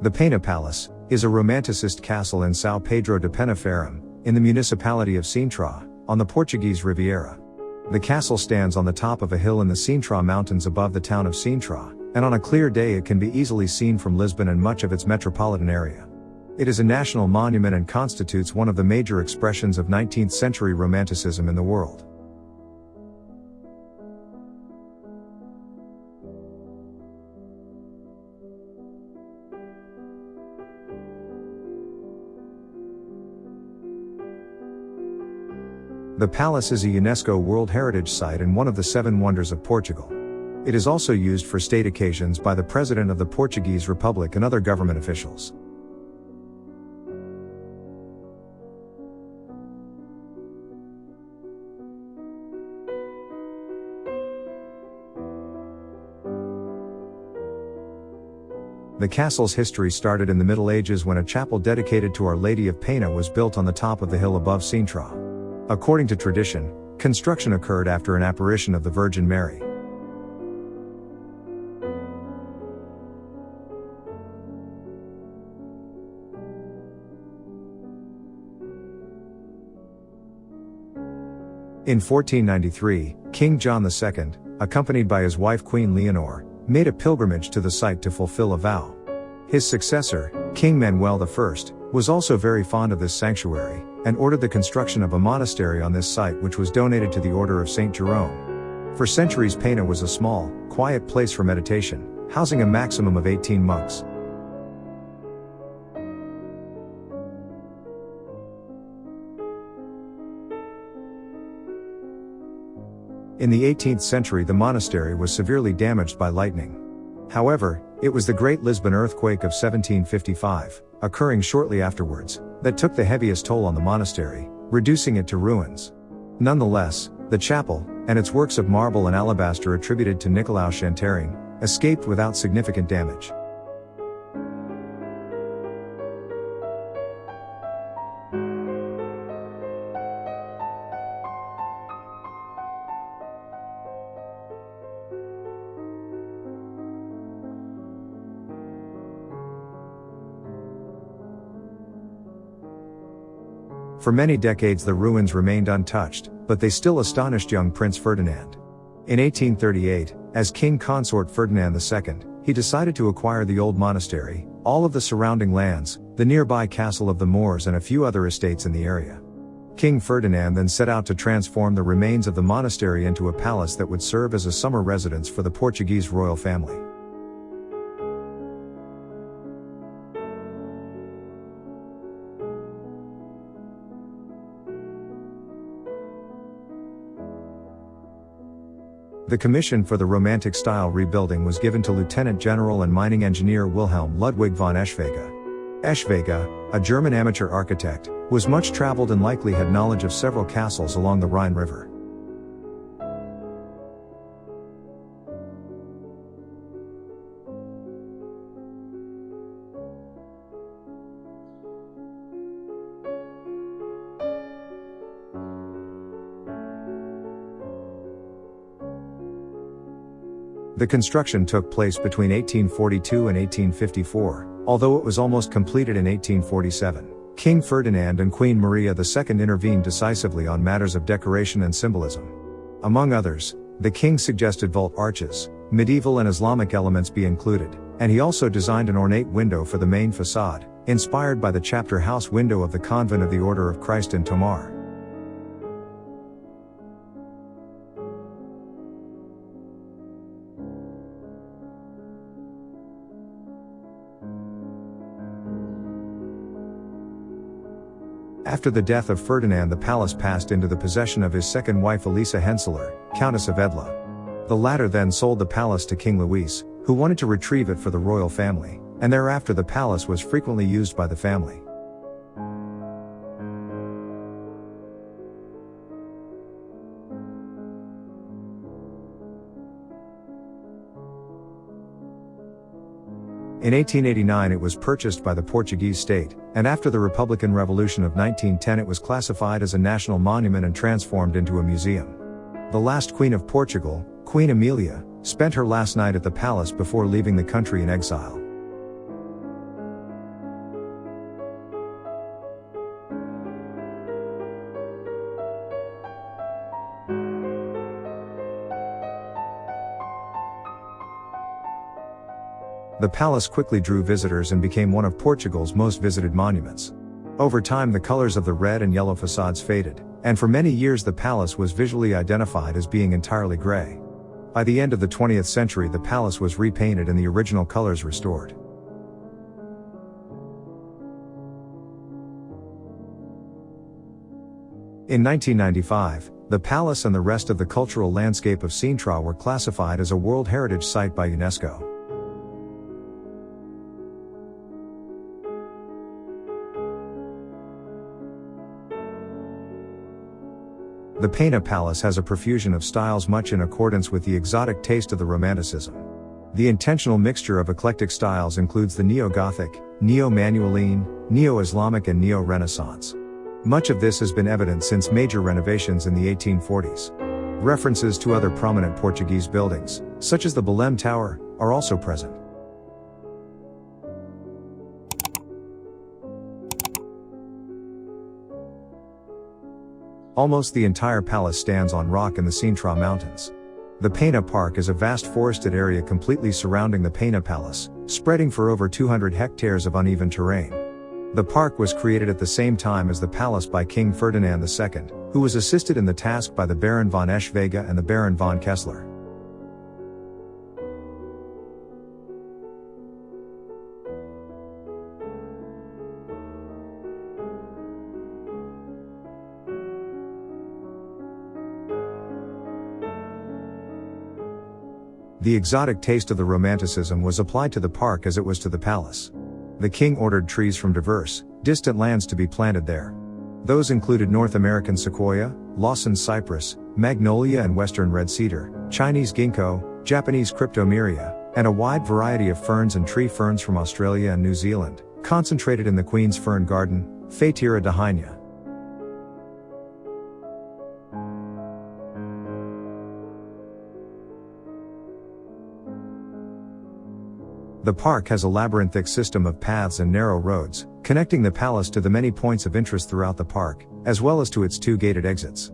The Pena Palace is a Romanticist castle in São Pedro de Penaferrim, in the municipality of Sintra, on the Portuguese Riviera. The castle stands on the top of a hill in the Sintra Mountains above the town of Sintra, and on a clear day it can be easily seen from Lisbon and much of its metropolitan area. It is a national monument and constitutes one of the major expressions of 19th century Romanticism in the world. The palace is a UNESCO World Heritage Site and one of the Seven Wonders of Portugal. It is also used for state occasions by the President of the Portuguese Republic and other government officials. The castle's history started in the Middle Ages when a chapel dedicated to Our Lady of Pena was built on the top of the hill above Sintra. According to tradition, construction occurred after an apparition of the Virgin Mary. In 1493, King John II, accompanied by his wife Queen Leonor, made a pilgrimage to the site to fulfill a vow. His successor, King Manuel I, was also very fond of this sanctuary, and ordered the construction of a monastery on this site which was donated to the Order of St. Jerome. For centuries Pena was a small, quiet place for meditation, housing a maximum of 18 monks. In the 18th century the monastery was severely damaged by lightning. However, it was the Great Lisbon earthquake of 1755, occurring shortly afterwards, that took the heaviest toll on the monastery, reducing it to ruins. Nonetheless, the chapel, and its works of marble and alabaster attributed to Nicolaus Chantaring, escaped without significant damage. For many decades the ruins remained untouched, but they still astonished young Prince Ferdinand. In 1838, as King Consort Ferdinand II, he decided to acquire the old monastery, all of the surrounding lands, the nearby castle of the Moors and a few other estates in the area. King Ferdinand then set out to transform the remains of the monastery into a palace that would serve as a summer residence for the Portuguese royal family. The commission for the Romantic-style rebuilding was given to Lieutenant General and mining engineer Wilhelm Ludwig von Eschwege. Eschwege, a German amateur architect, was much traveled and likely had knowledge of several castles along the Rhine River. The construction took place between 1842 and 1854, although it was almost completed in 1847. King Ferdinand and Queen Maria II intervened decisively on matters of decoration and symbolism. Among others, the king suggested vault arches, medieval and Islamic elements be included, and he also designed an ornate window for the main facade, inspired by the chapter house window of the Convent of the Order of Christ in Tomar. After the death of Ferdinand the palace passed into the possession of his second wife Elisa Henseler, Countess of Edla. The latter then sold the palace to King Louis, who wanted to retrieve it for the royal family, and thereafter the palace was frequently used by the family. In 1889 it was purchased by the Portuguese state, and after the Republican Revolution of 1910 it was classified as a national monument and transformed into a museum. The last Queen of Portugal, Queen Amelia, spent her last night at the palace before leaving the country in exile. The palace quickly drew visitors and became one of Portugal's most visited monuments. Over time, the colors of the red and yellow facades faded, and for many years the palace was visually identified as being entirely grey. By the end of the 20th century, the palace was repainted and the original colors restored. In 1995, the palace and the rest of the cultural landscape of Sintra were classified as a World Heritage Site by UNESCO. The Pena Palace has a profusion of styles much in accordance with the exotic taste of the Romanticism. The intentional mixture of eclectic styles includes the Neo-Gothic, Neo-Manueline, Neo-Islamic and Neo-Renaissance. Much of this has been evident since major renovations in the 1840s. References to other prominent Portuguese buildings, such as the Belém Tower, are also present. Almost the entire palace stands on rock in the Sintra Mountains. The Pena Park is a vast forested area completely surrounding the Pena Palace, spreading for over 200 hectares of uneven terrain. The park was created at the same time as the palace by King Ferdinand II, who was assisted in the task by the Baron von Eschwege and the Baron von Kessler. The exotic taste of the Romanticism was applied to the park as it was to the palace. The king ordered trees from diverse, distant lands to be planted there. Those included North American sequoia, Lawson cypress, magnolia and western red cedar, Chinese ginkgo, Japanese cryptomeria, and a wide variety of ferns and tree ferns from Australia and New Zealand, concentrated in the Queen's Fern Garden, Phaeteria dahynia. The park has a labyrinthic system of paths and narrow roads, connecting the palace to the many points of interest throughout the park, as well as to its two gated exits.